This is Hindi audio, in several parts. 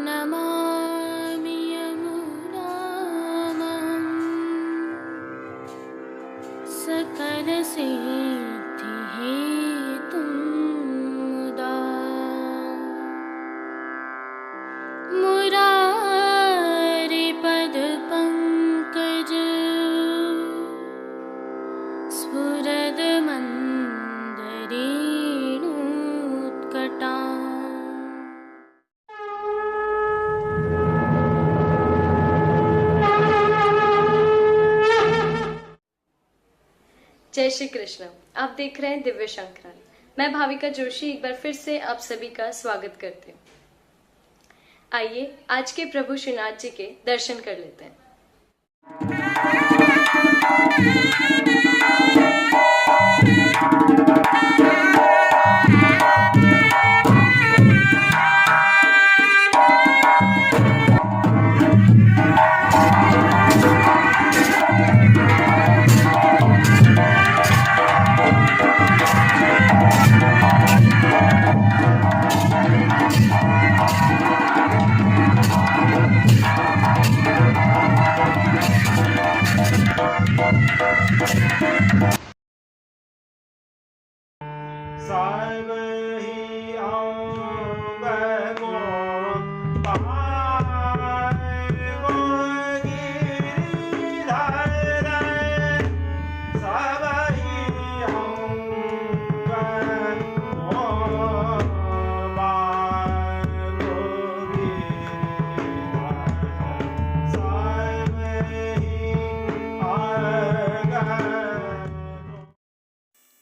नमामि यमुनां सकलसिद्धिहेतुं मुदा मुरारिपदपङ्कज स्फुरदमन्दरेणुत्कटा। जय श्री कृष्ण। आप देख रहे हैं दिव्य शंकरन। मैं भाविका जोशी एक बार फिर से आप सभी का स्वागत करती हूँ। आइए आज के प्रभु श्रीनाथ जी के दर्शन कर लेते हैं।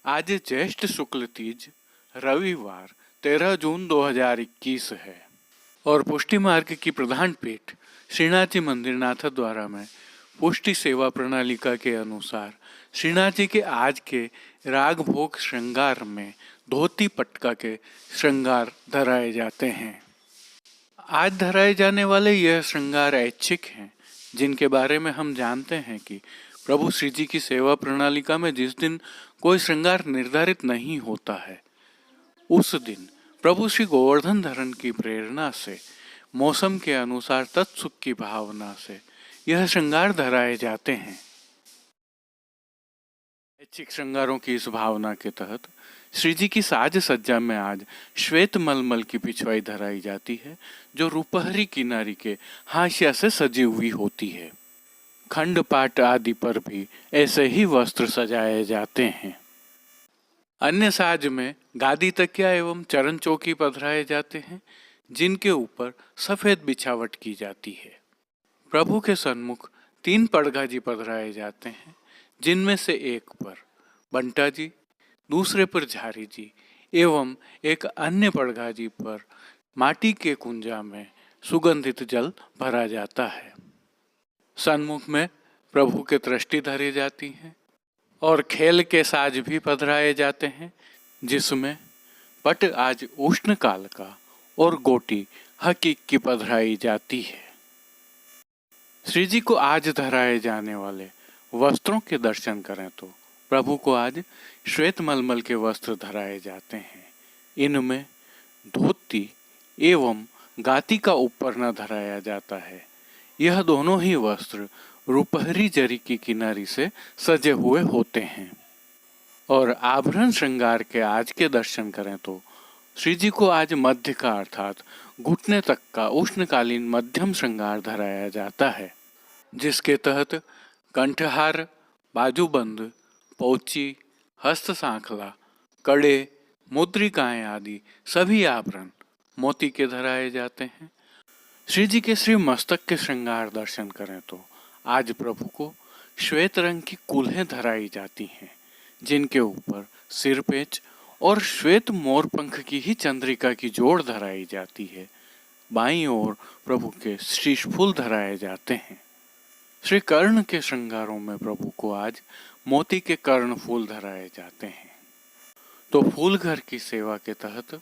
आज ज्येष्ठ शुक्ल तीज रविवार 13 जून 2021 है और पुष्टि मार्ग की प्रधान पीठ श्रीनाथ जी मंदिर नाथद्वारा में पुष्टि सेवा प्रणालिका के अनुसार श्रीनाथ जी के आज के राग भोग श्रृंगार में धोती पटका के श्रृंगार धराए जाते हैं। आज धराए जाने वाले यह श्रृंगार ऐच्छिक हैं, जिनके बारे में हम जानते हैं कि प्रभु श्री जी की सेवा प्रणालिका में जिस दिन कोई श्रृंगार निर्धारित नहीं होता है, उस दिन प्रभु श्री गोवर्धन धरण की प्रेरणा से मौसम के अनुसार तत्सुख की भावना से यह श्रृंगार धराए जाते हैं। ऐच्छिक श्रृंगारों की इस भावना के तहत श्री जी की साज सज्जा में आज श्वेत मलमल की पिछवाई धराई जाती है, जो रूपहरी किनारी के हाशिया से सजी हुई होती है। खंड पाट आदि पर भी ऐसे ही वस्त्र सजाए जाते हैं। अन्य साज में गादी तकिया एवं चरण चौकी पधराए जाते हैं, जिनके ऊपर सफेद बिछावट की जाती है। प्रभु के सन्मुख 3 पड़गा जी पधराए जाते हैं, जिनमें से एक पर बंटा जी, दूसरे पर झारी जी एवं एक अन्य पड़गा जी पर माटी के कुंजा में सुगंधित जल भरा जाता है। सन्मुख में प्रभु के दृष्टि धरी जाती हैं और खेल के साज भी पधराए जाते हैं, जिसमें पट आज उष्ण काल का और गोटी हकीक की पधराई जाती है। श्री जी को आज धराए जाने वाले वस्त्रों के दर्शन करें तो प्रभु को आज श्वेत मलमल के वस्त्र धराए जाते हैं। इनमें धोती एवं गाती का ऊपर न धराया जाता है। यह दोनों ही वस्त्र रूपहरी जरी की किनारी से सजे हुए होते हैं। और आभरण श्रृंगार के आज के दर्शन करें तो श्री जी को आज मध्य का अर्थात घुटने तक का उष्णकालीन मध्यम श्रृंगार धराया जाता है, जिसके तहत कंठहार, बाजूबंद, पौची, हस्त सांखला, कड़े, मुद्रिकाएं आदि सभी आभरण मोती के धराए जाते हैं। श्री जी के श्री मस्तक के श्रृंगार दर्शन करें तो आज प्रभु को श्वेत रंग की कूल्हें धराई जाती हैं, जिनके ऊपर सिरपेच और श्वेत मोर पंख की ही चंद्रिका की जोड़ धराई जाती है। बाईं ओर प्रभु के शीश फूल धराए जाते हैं। श्री कर्ण के श्रृंगारों में प्रभु को आज मोती के कर्ण फूल धराए जाते हैं। तो फूल घर की सेवा के तहत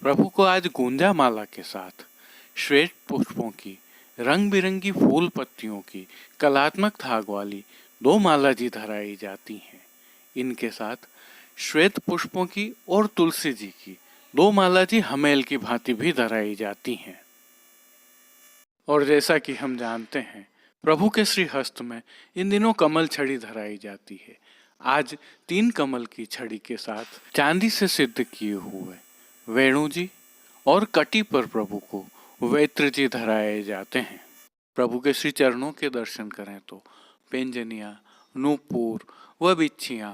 प्रभु को आज गुंजा माला के साथ श्वेत पुष्पों की रंग बिरंगी फूल पत्तियों की कलात्मक धाग वाली 2 माला जी धराई जाती हैं। इनके साथ श्वेत पुष्पों की और तुलसी जी की 2 माला जी हमेल की भांति भी धराई जाती हैं। और जैसा कि हम जानते हैं, प्रभु के श्री हस्त में इन दिनों कमल छड़ी धराई जाती है। आज 3 कमल की छड़ी के साथ चांदी से सिद्ध किए हुए वेणु जी और कटी पर प्रभु को वेत्र जी धराए जाते हैं। प्रभु के श्री चरणों के दर्शन करें तो पेंजनिया, नूपुर व बिच्छियां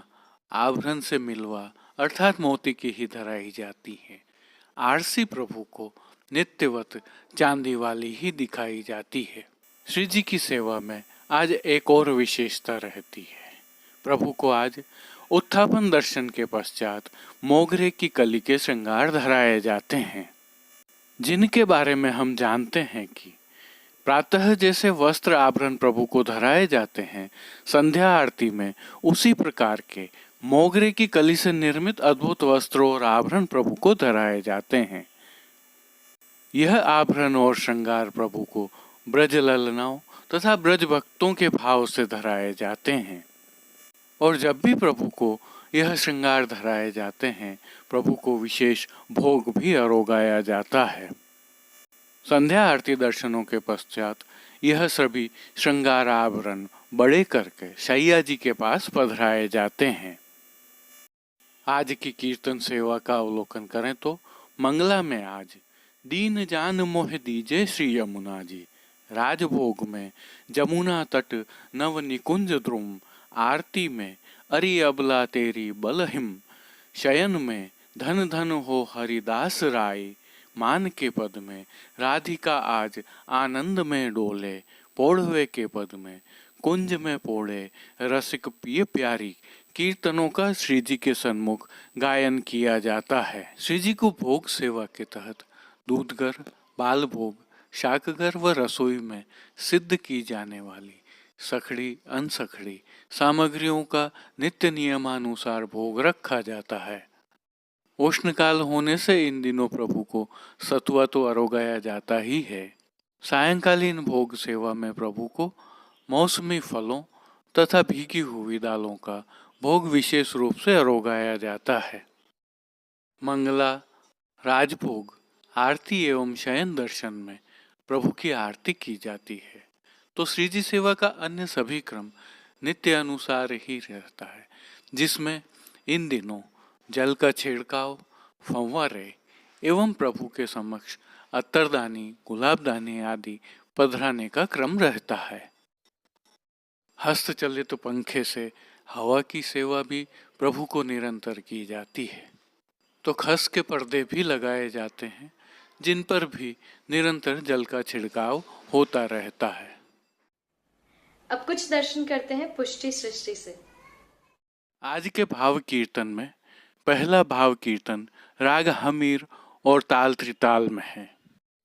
आभरण से मिलवा अर्थात मोती की ही धराई जाती है। आरसी प्रभु को नित्यवत चांदी वाली ही दिखाई जाती है। श्री जी की सेवा में आज एक और विशेषता रहती है। प्रभु को आज उत्थापन दर्शन के पश्चात मोगरे की कली के श्रृंगार धराए जाते हैं, जिनके बारे में हम जानते हैं कि प्रातः जैसे वस्त्र आभरण प्रभु को धराए जाते हैं, संध्या आरती में उसी प्रकार के मोगरे की कली से निर्मित अद्भुत वस्त्र और आभरण प्रभु को धराए जाते हैं। यह आभरण और श्रृंगार प्रभु को ब्रज ललनाओं तथा ब्रज भक्तों के भाव से धराए जाते हैं। और जब भी प्रभु को यह श्रृंगार धराए जाते हैं, प्रभु को विशेष भोग भी अरोगाया जाता है। संध्या आरती दर्शनों के पश्चात यह सभी श्रृंगार आभरण बड़े करके शैया जी के पास पधराए जाते हैं। आज की कीर्तन सेवा का अवलोकन करें तो मंगला में आज दीन जान मोह दीजे श्री यमुना जी, राजभोग में जमुना तट नव निकुंज द्रुम, आरती में अरि अबला तेरी बलहिम, शयन में धन धन हो हरिदास राय, मान के पद में राधिका आज आनंद में डोले, पोढ़वे के पद में कुंज में पोढ़े रसिक पिय प्यारी, कीर्तनों का श्री जी के सन्मुख गायन किया जाता है। श्री जी को भोग सेवा के तहत दूधगर, बाल भोग, शाकगर व रसोई में सिद्ध की जाने वाली सखड़ी अनसखड़ी सामग्रियों का नित्य नियमानुसार भोग रखा जाता है। उष्णकाल होने से इन दिनों प्रभु को सतुआ तो अरोगाया जाता ही है। सायंकालीन भोग सेवा में प्रभु को मौसमी फलों तथा भीगी हुई दालों का भोग विशेष रूप से अरोगाया जाता है। मंगला, राजभोग, आरती एवं शयन दर्शन में प्रभु की आरती की जाती है, तो श्री जी सेवा का अन्य सभी क्रम नित्य अनुसार ही रहता है, जिसमें इन दिनों जल का छिड़काव, फव्वारे एवं प्रभु के समक्ष अत्तरदानी, गुलाबदानी आदि पधराने का क्रम रहता है। हस्तचलित पंखे से हवा की सेवा भी प्रभु को निरंतर की जाती है। तो खस के पर्दे भी लगाए जाते हैं, जिन पर भी निरंतर जल का छिड़काव होता रहता है। अब कुछ दर्शन करते हैं पुष्टि सृष्टि से। आज के भाव कीर्तन में पहला भाव कीर्तन राग हमीर और ताल त्रिताल में है,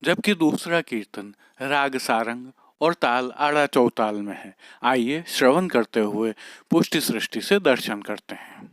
जबकि दूसरा कीर्तन राग सारंग और ताल आड़ा चौताल में है। आइए श्रवण करते हुए पुष्टि सृष्टि से दर्शन करते हैं।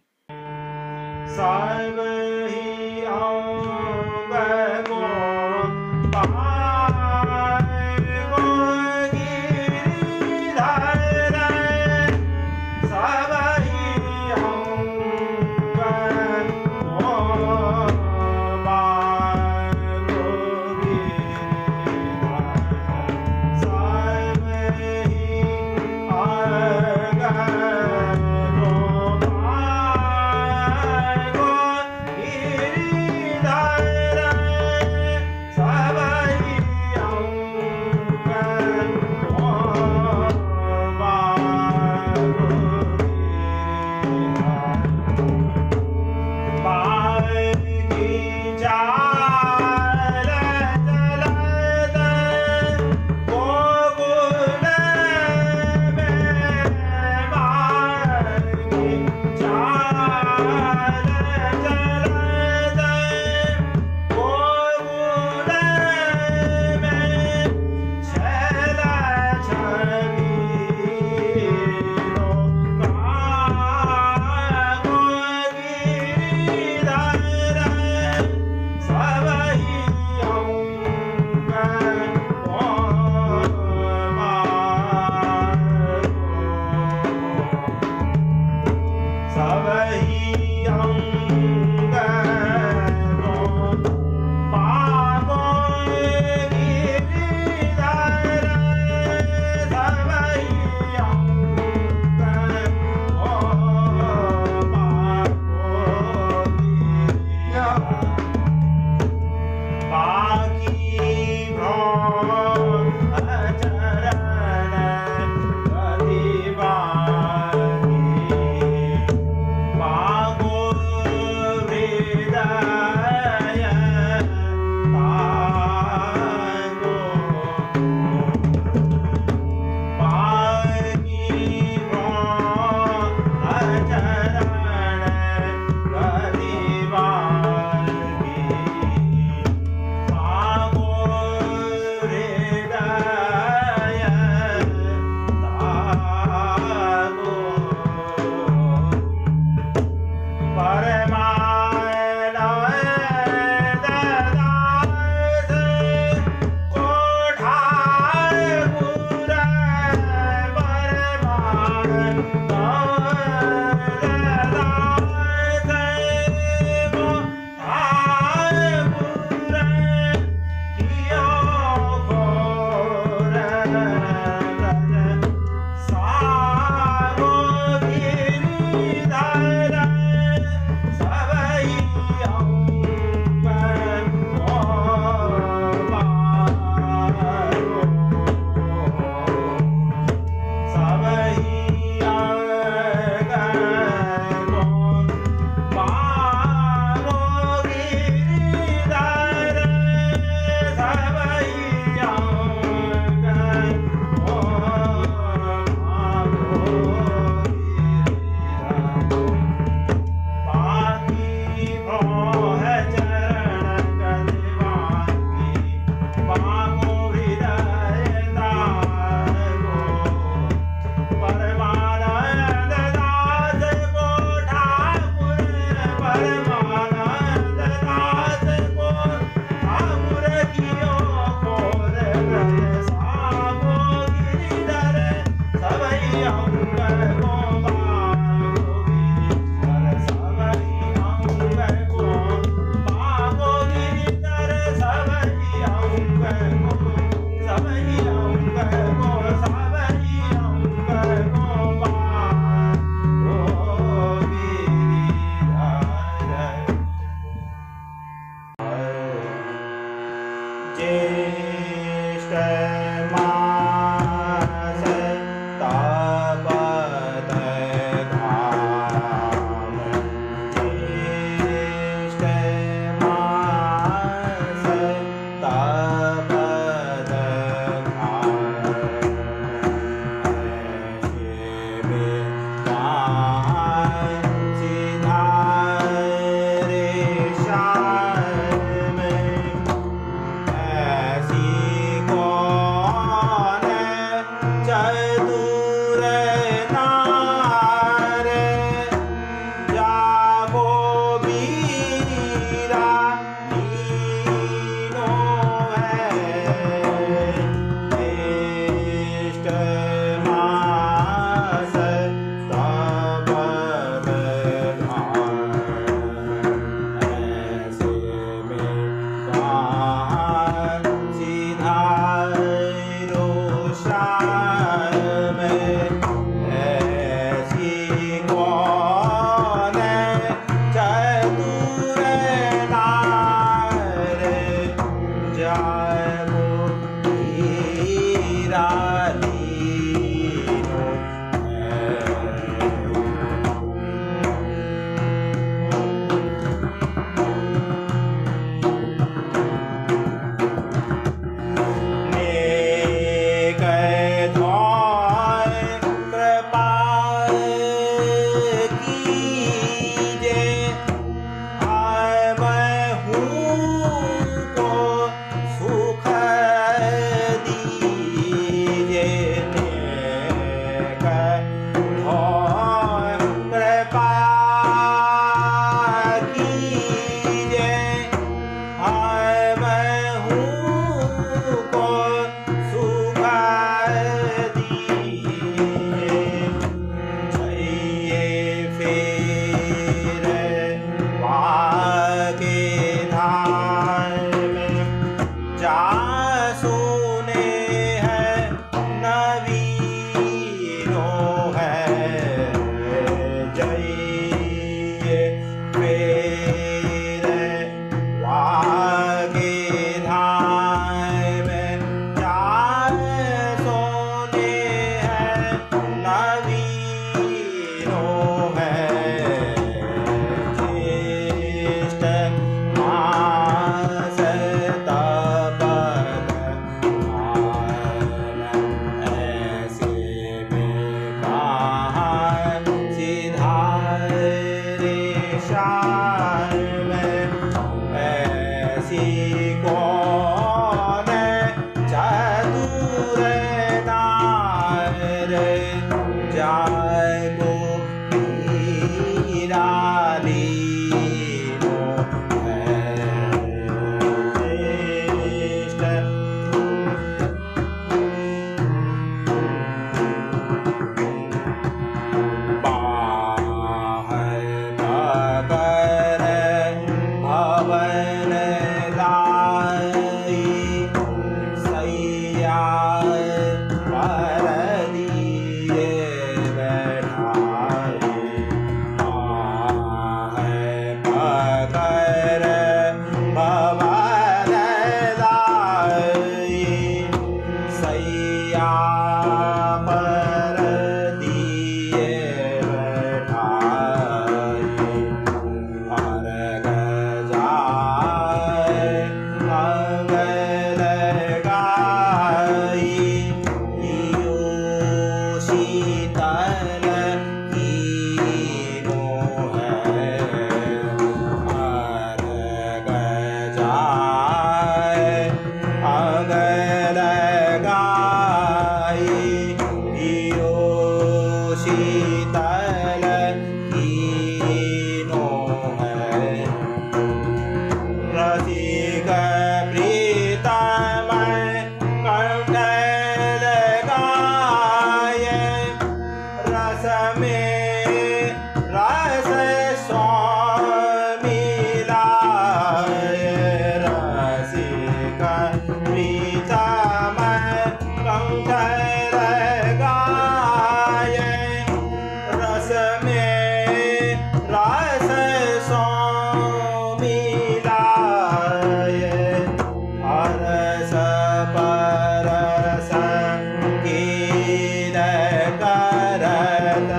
करत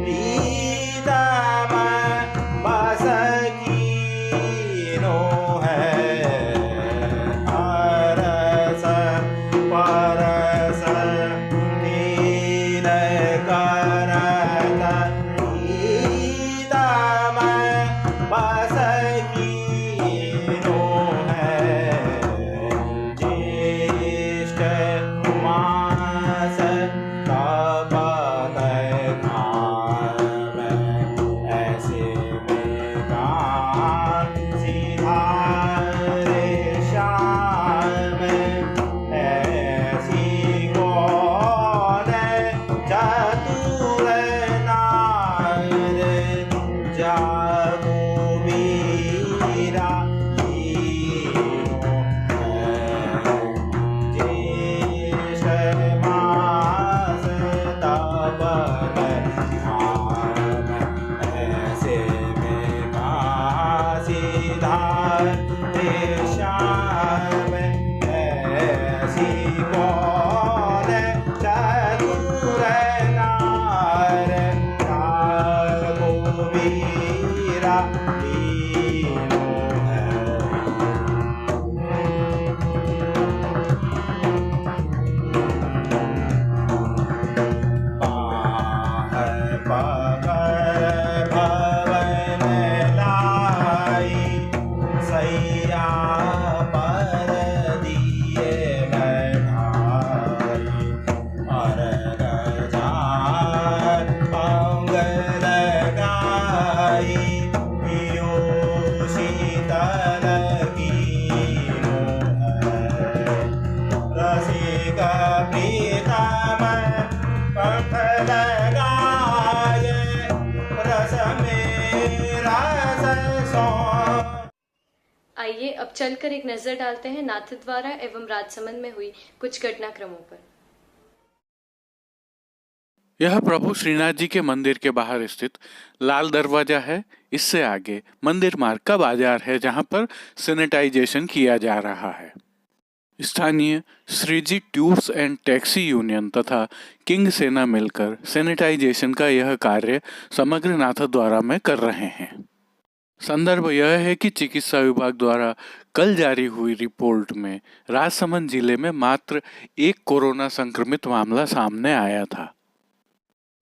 प्रीतम बस कीनो है हरस परस नील करत प्रीतम बस कीनो है ज्येष्ठ मास तपत धाम ऐसे में सीधा रे श्याम ऐसी कौन चतुर नार जागो मीरा ज्येष्ठ मास तपत धाम ऐसे में सीधा रे श्याम ऐसी कौन चतुर नार जागो मीरा तीनों है बाहर पकड़ भवन लाई सैया पर दिए बैठाई अरग जान अंग लगाई पियो शीतल कीनो है रसिक प्रीतम कंठ लगाए रस में रस सो। आइए अब चलकर एक नजर डालते हैं नाथद्वारा एवं राजसमंद में हुई कुछ घटनाक्रमों पर। यह प्रभु श्रीनाथ जी के मंदिर के बाहर स्थित लाल दरवाजा है। इससे आगे मंदिर मार्ग का बाजार है, जहां पर सैनिटाइजेशन किया जा रहा है। स्थानीय Shriji tubes and taxi union तथा किंग सेना मिलकर सैनिटाइजेशन का यह कार्य समग्र नाथद्वारा में कर रहे हैं। संदर्भ यह है कि चिकित्सा विभाग द्वारा कल जारी हुई रिपोर्ट में राजसमंद जिले में मात्र एक कोरोना संक्रमित मामला सामने आया था।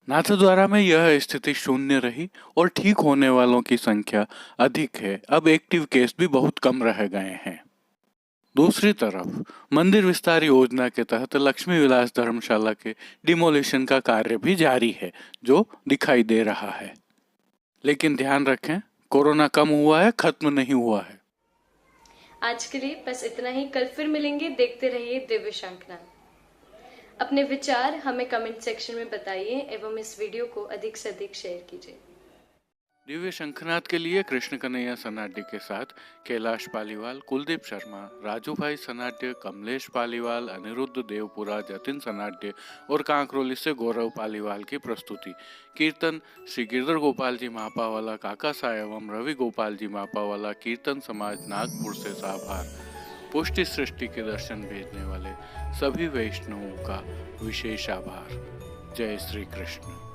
नाथद्वारा में यह स्थिति शून्य रही और ठीक होने वालों की संख्या अधिक है। अब एक्टिव केस भी बहुत कम रह गए हैं। दूसरी तरफ मंदिर विस्तार योजना के तहत लक्ष्मी विलास धर्मशाला के डिमोलिशन का कार्य भी जारी है, जो दिखाई दे रहा है। लेकिन ध्यान रखें, कोरोना कम हुआ है, खत्म नहीं हुआ है। आज के लिए बस इतना ही। कल फिर मिलेंगे। देखते रहिए दिव्य शंखनाद। अपने विचार हमें कमेंट सेक्शन में बताइए एवं इस वीडियो को अधिक से अधिक शेयर कीजिए। दिव्य शंखनाद के लिए कृष्ण कन्हैया सनाड्य के साथ कैलाश पालीवाल, कुलदीप शर्मा, राजू भाई सनाड्य, कमलेश पालीवाल, अनिरुद्ध देवपुरा, जतिन सनाड्य और कांकरोली से गौरव पालीवाल की प्रस्तुति। कीर्तन श्री गिरधर गोपाल जी मापावाला काका सा एवं रवि गोपाल जी मापावाला कीर्तन समाज नागपुर से साभार। पुष्टि सृष्टि के दर्शन भेजने वाले सभी वैष्णवों का विशेष आभार। जय श्री कृष्ण।